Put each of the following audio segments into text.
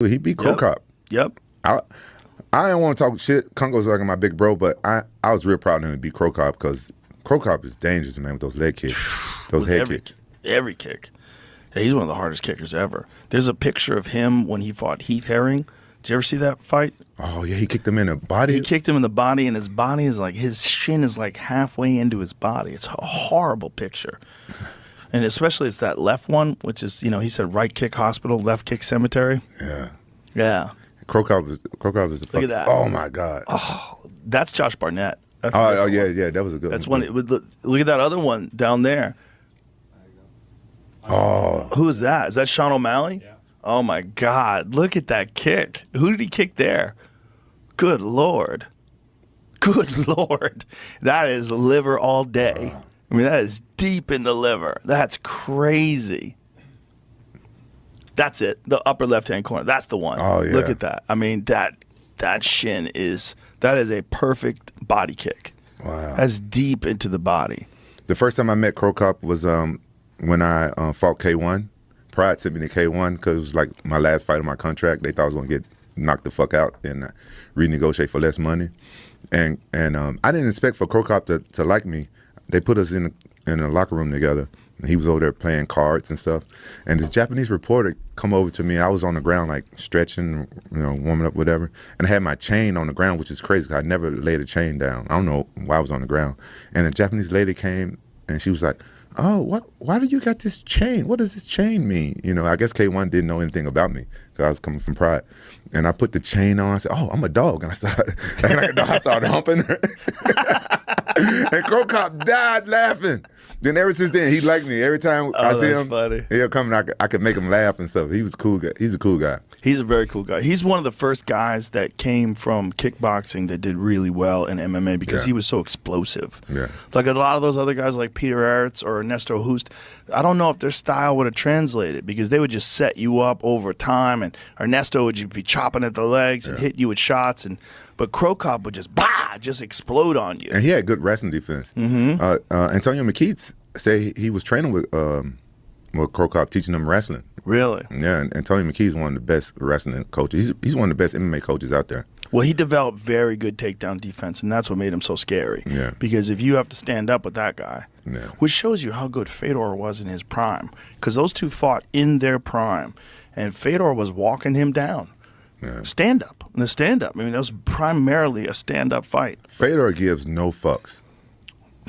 He beat Crow Cop. Yep. I don't want to talk shit. Congo's like my big bro, but I was real proud of him to beat Crow Cop because Crow Cop is dangerous, man, with those leg kicks, those head kicks. Every kick. Yeah, he's one of the hardest kickers ever. There's a picture of him when he fought Heath Herring. Did you ever see that fight? Oh, yeah, he kicked him in the body? He kicked him in the body, and his body is like, his shin is like halfway into his body. It's a horrible picture. And especially it's that left one, which is, he said right kick hospital, left kick cemetery. Yeah. Yeah. Crow Cop is the fuck. Look at that. Oh, my God. Oh, that's Josh Barnett. That's yeah, that was a good one. That's one. Look at that other one down there. Oh. Who is that? Is that Sean O'Malley? Yeah. Oh, my God. Look at that kick. Who did he kick there? Good Lord. Good Lord. That is liver all day. I mean, that is deep in the liver. That's crazy. That's it. The upper left-hand corner. That's the one. Oh, yeah. Look at that. I mean, that shin is a perfect body kick. Wow. That's deep into the body. The first time I met Crow Cop was when I fought K1. Pride sent me to K1 because it was like my last fight of my contract. They thought I was going to get knocked the fuck out and renegotiate for less money. And I didn't expect for Crow Cop to like me. They put us in a locker room together. He was over there playing cards and stuff. And this Japanese reporter come over to me. I was on the ground like stretching, warming up, whatever. And I had my chain on the ground, which is crazy because I never laid a chain down. I don't know why I was on the ground. And a Japanese lady came and she was like, "Oh, why do you got this chain? What does this chain mean?" I guess K1 didn't know anything about me because I was coming from Pride. And I put the chain on. I said, "Oh, I'm a dog." And I started humping her. And Crow Cop died laughing. Then ever since then, he liked me. Every time I see him, funny. He'll come and I could make him laugh and stuff. He was a cool guy. He's a cool guy. He's a very cool guy. He's one of the first guys that came from kickboxing that did really well in MMA because he was so explosive. Yeah. Like a lot of those other guys like Peter Aerts or Ernesto Hoost, I don't know if their style would have translated because they would just set you up over time, and Ernesto would be chopping at the legs and hit you with shots, but Crow Cop would just explode on you. And he had good wrestling defense. Mm-hmm. Antonio McKeith say he was training with Crow Cop, teaching him wrestling. Really? Yeah, and Antonio McKeith is one of the best wrestling coaches. He's one of the best MMA coaches out there. Well, he developed very good takedown defense, and that's what made him so scary. Yeah. Because if you have to stand up with that guy, which shows you how good Fedor was in his prime, because those two fought in their prime, and Fedor was walking him down. Yeah. Stand-up. And the stand-up, I mean, that was primarily a stand-up fight. Fedor gives no fucks.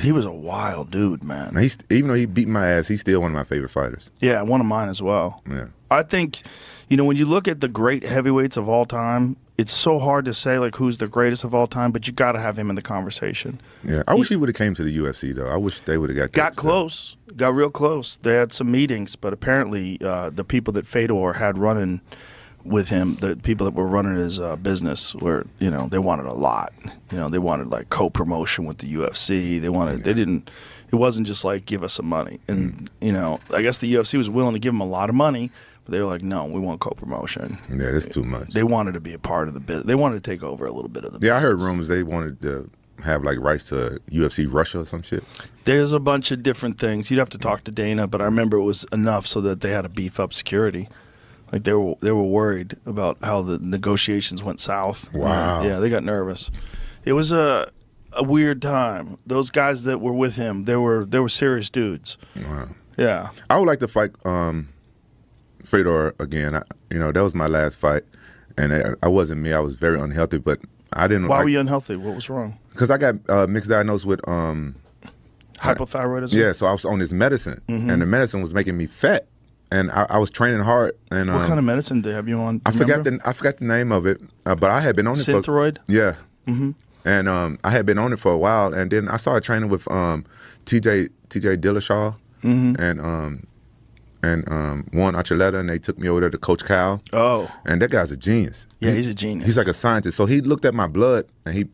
He was a wild dude, man. Now even though he beat my ass, he's still one of my favorite fighters. Yeah, one of mine as well. Yeah. I think, when you look at the great heavyweights of all time, it's so hard to say like who's the greatest of all time, but you got to have him in the conversation. Yeah, I wish he would have came to the UFC though. I wish they would have got close, got real close. They had some meetings, but apparently the people that Fedor had running with him, the people that were running his business were, they wanted a lot. They wanted like co-promotion with the UFC. It wasn't just like give us some money. And, I guess the UFC was willing to give him a lot of money, but they were like, no, we want co-promotion. Yeah, that's too much. They wanted to be a part of the business. They wanted to take over a little bit of the business. Yeah, I heard rumors they wanted to have like rights to UFC Russia or some shit. There's a bunch of different things. You'd have to talk to Dana, but I remember it was enough so that they had to beef up security. Like they were worried about how the negotiations went south. Wow. Yeah, they got nervous. It was a weird time. Those guys that were with him, they were serious dudes. Wow. Yeah. I would like to fight Fedor again. That was my last fight, and I wasn't me. I was very unhealthy, but I didn't. Why were you unhealthy? What was wrong? Because I got mixed diagnosed with hypothyroidism. Yeah, so I was on this medicine, and the medicine was making me fat. And I was training hard. And what kind of medicine did they have you on? I forgot the name of it, but I had been on it for Synthroid? Yeah. Mm-hmm. And I had been on it for a while, and then I started training with TJ Dillashaw and Juan Archuleta, and they took me over there to Coach Cal. Oh. And that guy's a genius. Yeah, he's a genius. He's like a scientist. So he looked at my blood, and he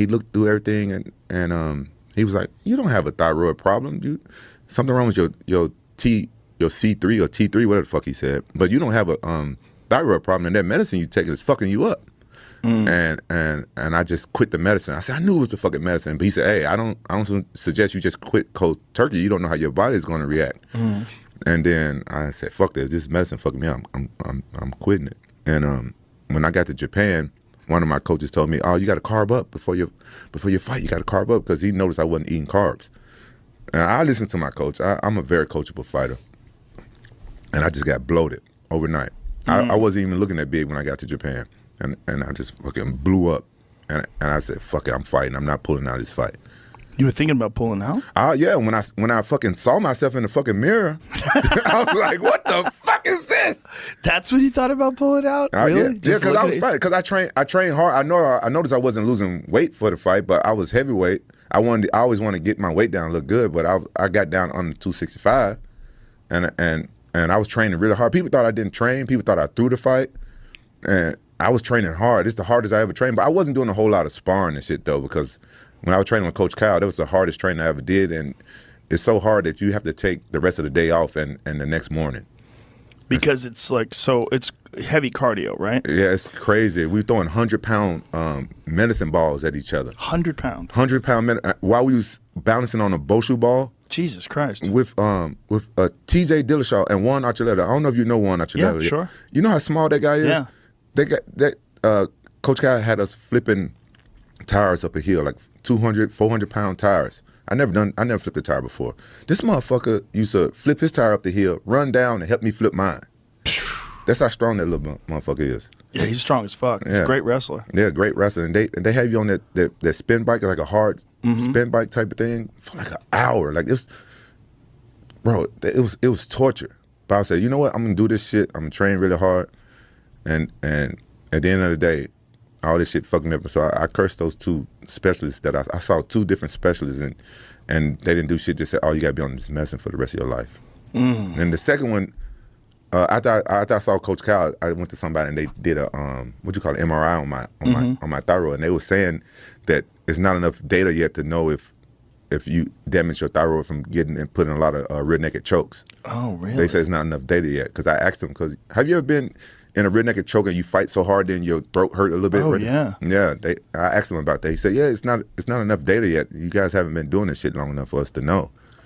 looked through everything, and he was like, "You don't have a thyroid problem. Something wrong with your C3 or T3, whatever the fuck he said. But you don't have a thyroid problem, and that medicine you take is fucking you up." And I just quit the medicine. I said, I knew it was the fucking medicine. But he said, "Hey, I don't suggest you just quit cold turkey. You don't know how your body is going to react." And then I said, "Fuck this. This medicine fucking me up. I'm quitting it." And when I got to Japan, one of my coaches told me, "Oh, you got to carb up before you fight. You got to carb up," because he noticed I wasn't eating carbs. And I listened to my coach. I'm a very coachable fighter, and I just got bloated overnight. I wasn't even looking that big when I got to Japan, and I just fucking blew up. And I said, "Fuck it, I'm fighting. I'm not pulling out of this fight." You were thinking about pulling out? Yeah. When I fucking saw myself in the fucking mirror, I was like, "What the fuck is this?" That's when you thought about pulling out? Really? Yeah, because I was fighting. Because I trained hard. I noticed I wasn't losing weight for the fight, but I was heavyweight. I always want to get my weight down, look good, but I got down under 265, and I was training really hard. People thought I didn't train. People thought I threw the fight, and I was training hard. It's the hardest I ever trained, but I wasn't doing a whole lot of sparring and shit though, because when I was training with Coach Kyle, that was the hardest training I ever did, and it's so hard that you have to take the rest of the day off and the next morning. Because it's like, so it's heavy cardio, right? Yeah, it's crazy. We were throwing 100-pound medicine balls at each other. 100-pound? 100-pound while we was balancing on a Boshu ball. Jesus Christ. With TJ Dillashaw and Juan Archuleta. I don't know if you know Juan Archuleta. Yeah, sure. You know how small that guy is? Yeah. They got that. Coach Kyle had us flipping tires up a hill, like 200, 400-pound tires. I never flipped a tire before. This motherfucker used to flip his tire up the hill, run down, and help me flip mine. That's how strong that little motherfucker is. Yeah, he's strong as fuck. He's a great wrestler. Yeah, great wrestler. And they have you on that spin bike, like a hard spin bike type of thing, for like an hour. Like it was torture. But I said, you know what? I'm gonna do this shit. I'm gonna train really hard. And at the end of the day, all this shit fucked me up. So I cursed those two specialists that I saw, two different specialists, and they didn't do shit. Just said, "Oh, you gotta be on this medicine for the rest of your life." And the second one, after I saw Coach Kyle, I went to somebody and they did a MRI on my thyroid, and they were saying that it's not enough data yet to know if you damage your thyroid from getting and putting a lot of rear naked chokes. Oh, really? They said it's not enough data yet. Because I asked them, because have you ever been in a rear naked choke and you fight so hard then your throat hurt a little bit? Oh, yeah. Yeah. I asked them about that. He said, yeah, it's not enough data yet. You guys haven't been doing this shit long enough for us to know.